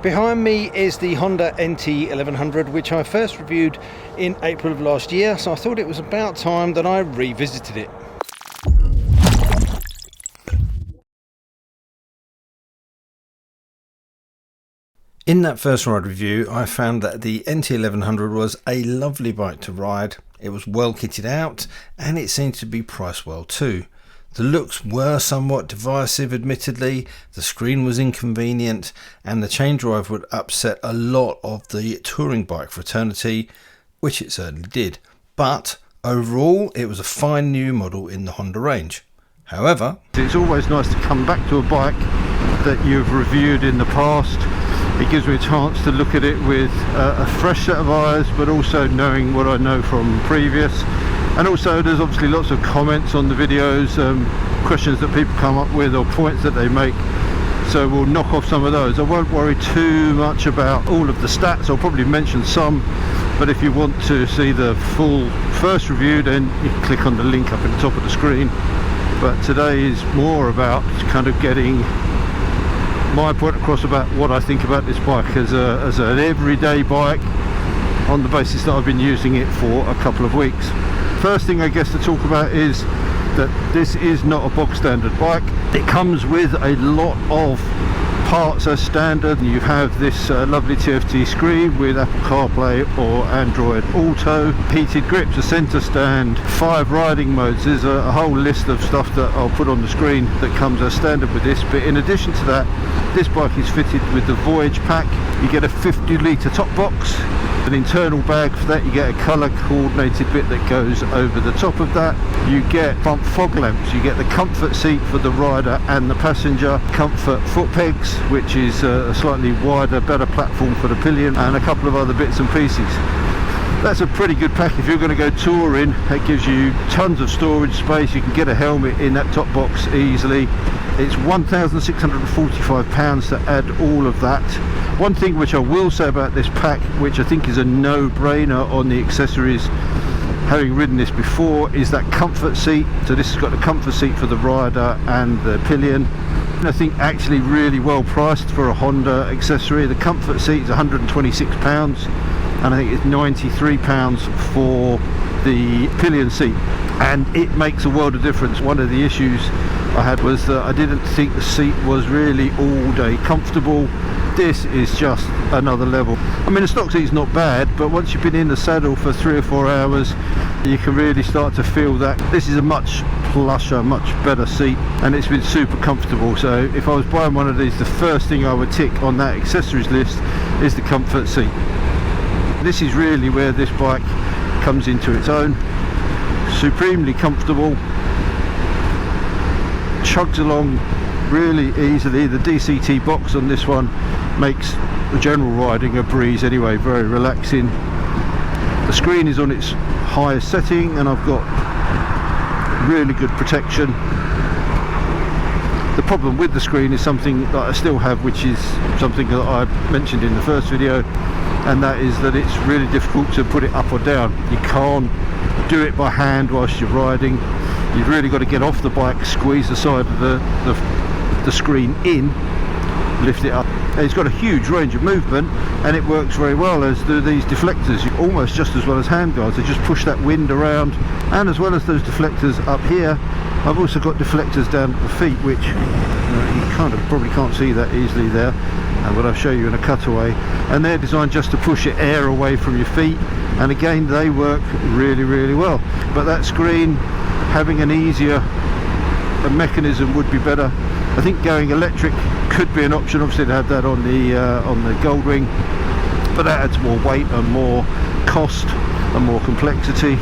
Behind me is the Honda NT1100, which I first reviewed in April of last year, so I thought it was about time that I revisited it. In that first ride review, I found that the NT1100 was a lovely bike to ride. It was well kitted out and it seemed to be priced well too. The looks were somewhat divisive, admittedly, the screen was inconvenient and the chain drive would upset a lot of the touring bike fraternity, which it certainly did. But overall, it was a fine new model in the Honda range. However, it's always nice to come back to a bike that you've reviewed in the past. It gives me a chance to look at it with a fresh set of eyes, but also knowing what I know from previous. And also there's obviously lots of comments on the videos, questions that people come up with or points that they make, so we'll knock off some of those. I won't worry too much about all of the stats, I'll probably mention some, but if you want to see the full first review, then you can click on the link up at the top of the screen. But today is more about kind of getting my point across about what I think about this bike as an everyday bike, on the basis that I've been using it for a couple of weeks. First thing I guess to talk about is that this is not a bog standard bike. It comes with a lot of parts as standard. You have this lovely TFT screen with Apple CarPlay or Android Auto, heated grips, a centre stand, 5 riding modes. There's a whole list of stuff that I'll put on the screen that comes as standard with this. But in addition to that, this bike is fitted with the Voyage pack. You get a 50-litre top box, an internal bag for that, you get a colour coordinated bit that goes over the top of that, you get front fog lamps, you get the comfort seat for the rider and the passenger, comfort foot pegs, which is a slightly wider, better platform for the pillion, and a couple of other bits and pieces. That's a pretty good pack if you're going to go touring. It gives you tons of storage space. You can get a helmet in that top box easily. It's £1,645 to add all of that. One thing which I will say about this pack, which I think is a no-brainer on the accessories, having ridden this before, is that comfort seat. So this has got the comfort seat for the rider and the pillion. I think actually really well priced for a Honda accessory. The comfort seat is £126 and I think it's £93 for the pillion seat, and it makes a world of difference. One of the issues I had was that I didn't think the seat was really all day comfortable. This is just another level. I mean, the stock seat's not bad, but once you've been in the saddle for 3 or 4 hours, you can really start to feel that this is a much plusher, much better seat, and it's been super comfortable. So if I was buying one of these, the first thing I would tick on that accessories list is the comfort seat. This is really where this bike comes into its own. Supremely comfortable, chugs along really easily. The DCT box on this one makes the general riding a breeze anyway, very relaxing. The screen is on its highest setting and I've got really good protection. The problem with the screen is something that I still have, which is something that I mentioned in the first video, and that is that it's really difficult to put it up or down. You can't do it by hand whilst you're riding. You've really got to get off the bike, squeeze the side of the screen in, lift it up. And it's got a huge range of movement and it works very well, as do these deflectors, almost just as well as handguards. They just push that wind around, and as well as those deflectors up here, I've also got deflectors down at the feet, which you kind of probably can't see that easily there, but I'll show you in a cutaway, and they're designed just to push air away from your feet, and again they work really, really well. But that screen, having an easier mechanism would be better. I think going electric could be an option. Obviously they have that on the Goldwing, but that adds more weight and more cost and more complexity.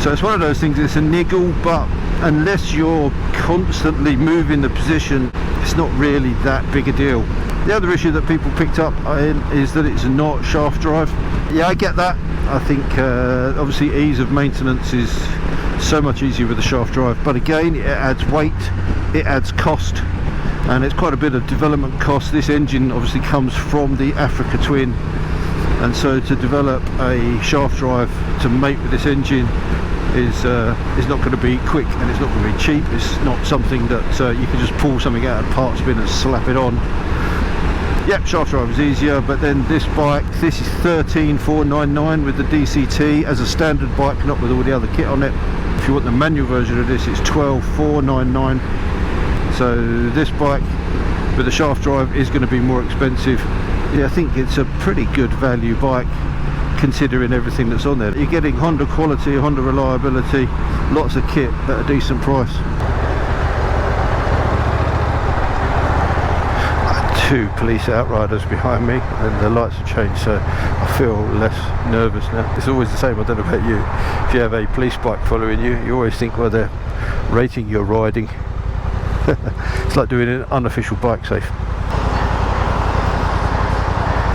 So it's one of those things, it's a niggle, but unless you're constantly moving the position, it's not really that big a deal. The other issue that people picked up is that it's not shaft drive. Yeah, I get that. I think obviously ease of maintenance is so much easier with the shaft drive, but again it adds weight, it adds cost, and it's quite a bit of development cost. This engine obviously comes from the Africa Twin, and so to develop a shaft drive to mate with this engine is not going to be quick, and it's not going to be cheap. It's not something that you can just pull something out of the parts bin and slap it on. Yep, shaft drive is easier, but then this bike, this is 13,499 with the DCT as a standard bike, not with all the other kit on it. If you want the manual version of this, it's 12,499. So this bike with the shaft drive is going to be more expensive. Yeah, I think it's a pretty good value bike considering everything that's on there. You're getting Honda quality, Honda reliability, lots of kit at a decent price. Two police outriders behind me and the lights have changed, so I feel less nervous now. It's always the same, I don't know about you. If you have a police bike following you, you always think, well, they're rating your riding. It's like doing an unofficial bike safe.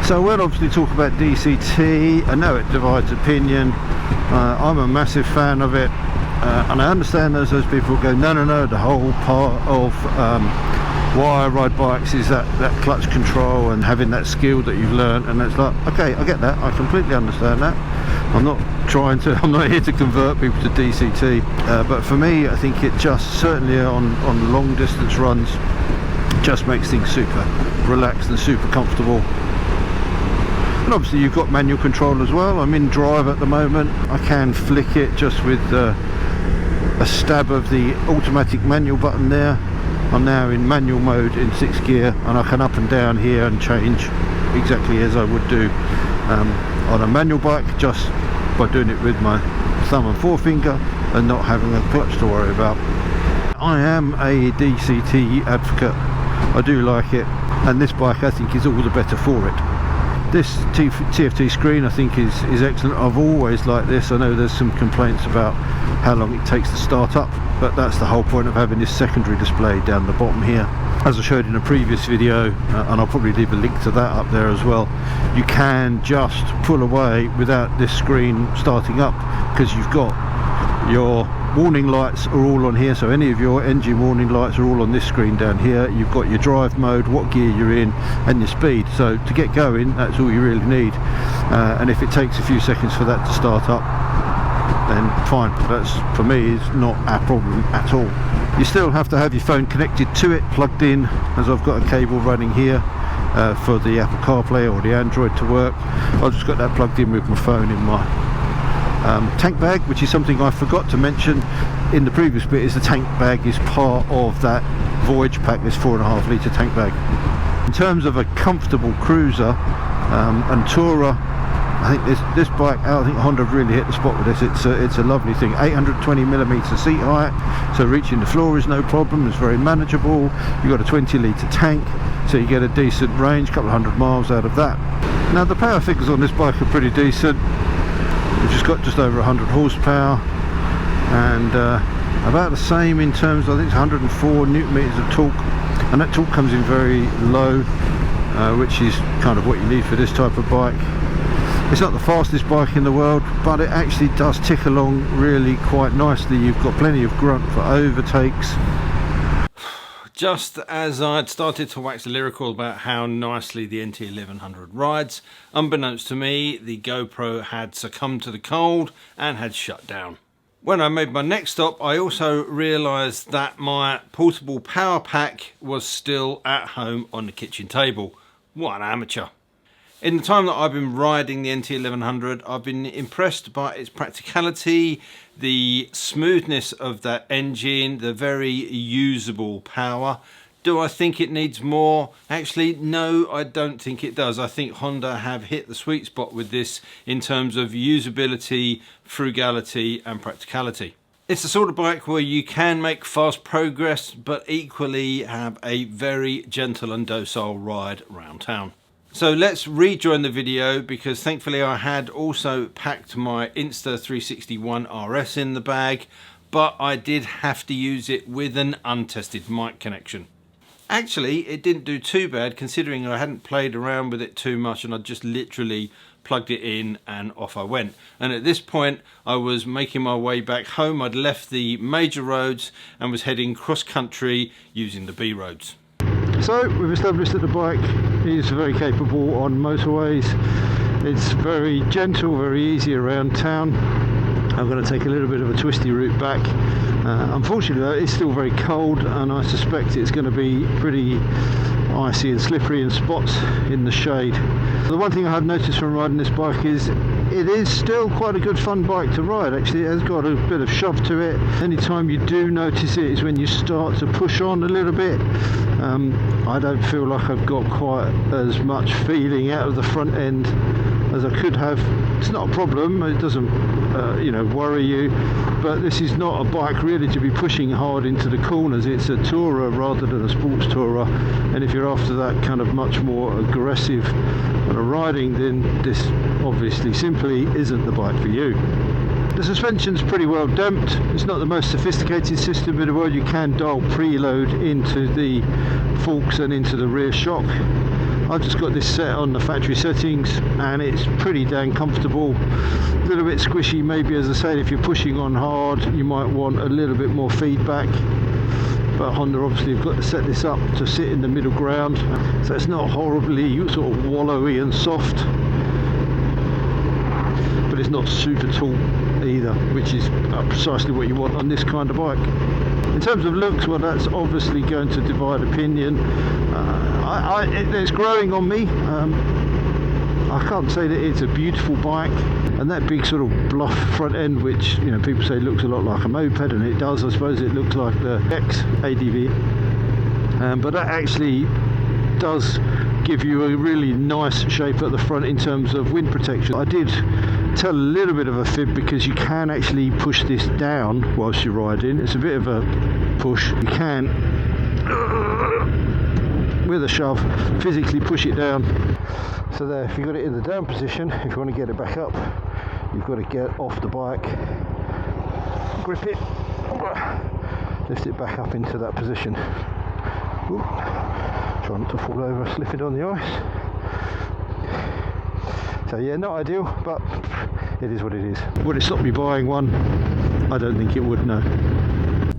So we'll obviously talk about DCT. I know it divides opinion. I'm a massive fan of it, and I understand those people go, no, the whole part of why I ride bikes is that clutch control and having that skill that you've learned, and it's like, okay, I get that, I completely understand that. I'm not here to convert people to DCT, but for me, I think it just, certainly on long distance runs, just makes things super relaxed and super comfortable. And obviously you've got manual control as well. I'm in drive at the moment. I can flick it just with a stab of the automatic manual button there. I'm now in manual mode in 6th gear, and I can up and down here and change exactly as I would do on a manual bike, just by doing it with my thumb and forefinger and not having a clutch to worry about. I am a DCT advocate. I do like it, and this bike I think is all the better for it. This TFT Screen I think is excellent. I've always liked this. I know there's some complaints about how long it takes to start up, but that's the whole point of having this secondary display down the bottom here. As I showed in a previous video, and I'll probably leave a link to that up there as well, you can just pull away without this screen starting up, because you've got your warning lights are all on here, so any of your engine warning lights are all on this screen down here. You've got your drive mode, what gear you're in, and your speed. So to get going, that's all you really need, and if it takes a few seconds for that to start up, then fine. That's, for me, is not a problem at all. You still have to have your phone connected to it, plugged in, as I've got a cable running here for the Apple CarPlay or the Android to work. I've just got that plugged in with my phone in my tank bag, which is something I forgot to mention in the previous bit. Is the tank bag is part of that Voyage pack, this 4.5 litre tank bag. In terms of a comfortable cruiser and tourer, I think this bike, I think Honda have really hit the spot with this. It's a lovely thing. 820mm seat height, so reaching the floor is no problem. It's very manageable. You've got a 20 litre tank, so you get a decent range, couple of 100 miles out of that. Now the power figures on this bike are pretty decent. We've just got just over 100 horsepower and about the same in terms, I think it's 104 newton meters of torque, and that torque comes in very low, which is kind of what you need for this type of bike. It's not the fastest bike in the world, but it actually does tick along really quite nicely. You've got plenty of grunt for overtakes. Just as I'd started to wax lyrical about how nicely the NT1100 rides, unbeknownst to me, the GoPro had succumbed to the cold and had shut down. When I made my next stop, I also realised that my portable power pack was still at home on the kitchen table. What an amateur. In the time that I've been riding the NT1100, I've been impressed by its practicality, the smoothness of that engine, the very usable power. Do I think it needs more? Actually, no, I don't think it does. I think Honda have hit the sweet spot with this in terms of usability, frugality and practicality. It's the sort of bike where you can make fast progress, but equally have a very gentle and docile ride around town. So let's rejoin the video, because thankfully I had also packed my Insta360 RS in the bag, but I did have to use it with an untested mic connection. Actually, it didn't do too bad considering I hadn't played around with it too much, and I just literally plugged it in and off I went. And at this point I was making my way back home. I'd left the major roads and was heading cross country using the B roads. So we've established that the bike is very capable on motorways. It's very gentle, very easy around town. I'm going to take a little bit of a twisty route back. Unfortunately though, it's still very cold, and I suspect it's going to be pretty icy and slippery in spots in the shade. The one thing I have noticed from riding this bike is it is still quite a good fun bike to ride. Actually, it has got a bit of shove to it. Anytime you do notice it is when you start to push on a little bit. I don't feel like I've got quite as much feeling out of the front end as I could have. It's not a problem, it doesn't worry you, but this is not a bike really to be pushing hard into the corners. It's a tourer rather than a sports tourer, and if you're after that kind of much more aggressive kind of riding, then this obviously simply isn't the bike for you. The suspension's pretty well damped. It's not the most sophisticated system in the world. You can dial preload into the forks and into the rear shock. I've just got this set on the factory settings and it's pretty dang comfortable. A little bit squishy maybe, as I said, if you're pushing on hard you might want a little bit more feedback, but Honda obviously have got to set this up to sit in the middle ground, so it's not horribly sort of wallowy and soft, but it's not super taut either, which is precisely what you want on this kind of bike. In terms of looks, well, that's obviously going to divide opinion. It's growing on me. I can't say that it's a beautiful bike, and that big sort of bluff front end, which people say looks a lot like a moped, and it does. I suppose it looks like the X ADV, but that actually does give you a really nice shape at the front in terms of wind protection. I did tell a little bit of a fib because you can actually push this down whilst you're riding. It's a bit of a push. You can, with a shove, physically push it down. So there, if you've got it in the down position, if you want to get it back up, you've got to get off the bike, grip it, lift it back up into that position. Ooh. Try not to fall over slipping on the ice. So yeah, not ideal, but it is what it is. Would it stop me buying one? I don't think it would, no.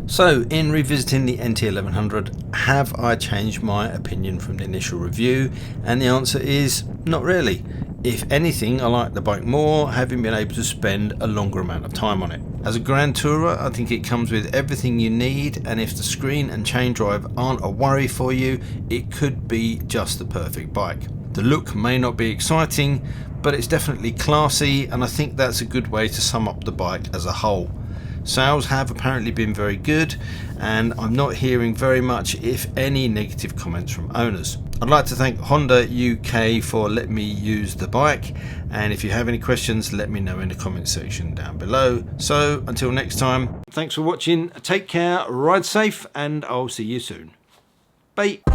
So, in revisiting the NT1100, have I changed my opinion from the initial review? And the answer is not really. If anything, I like the bike more, having been able to spend a longer amount of time on it. As a Grand Tourer, I think it comes with everything you need, and if the screen and chain drive aren't a worry for you, it could be just the perfect bike. The look may not be exciting, but it's definitely classy, and I think that's a good way to sum up the bike as a whole. Sales have apparently been very good, and I'm not hearing very much, if any, negative comments from owners. I'd like to thank Honda UK for letting me use the bike, and if you have any questions, let me know in the comment section down below. So until next time, thanks for watching, take care, ride safe, and I'll see you soon. Bye.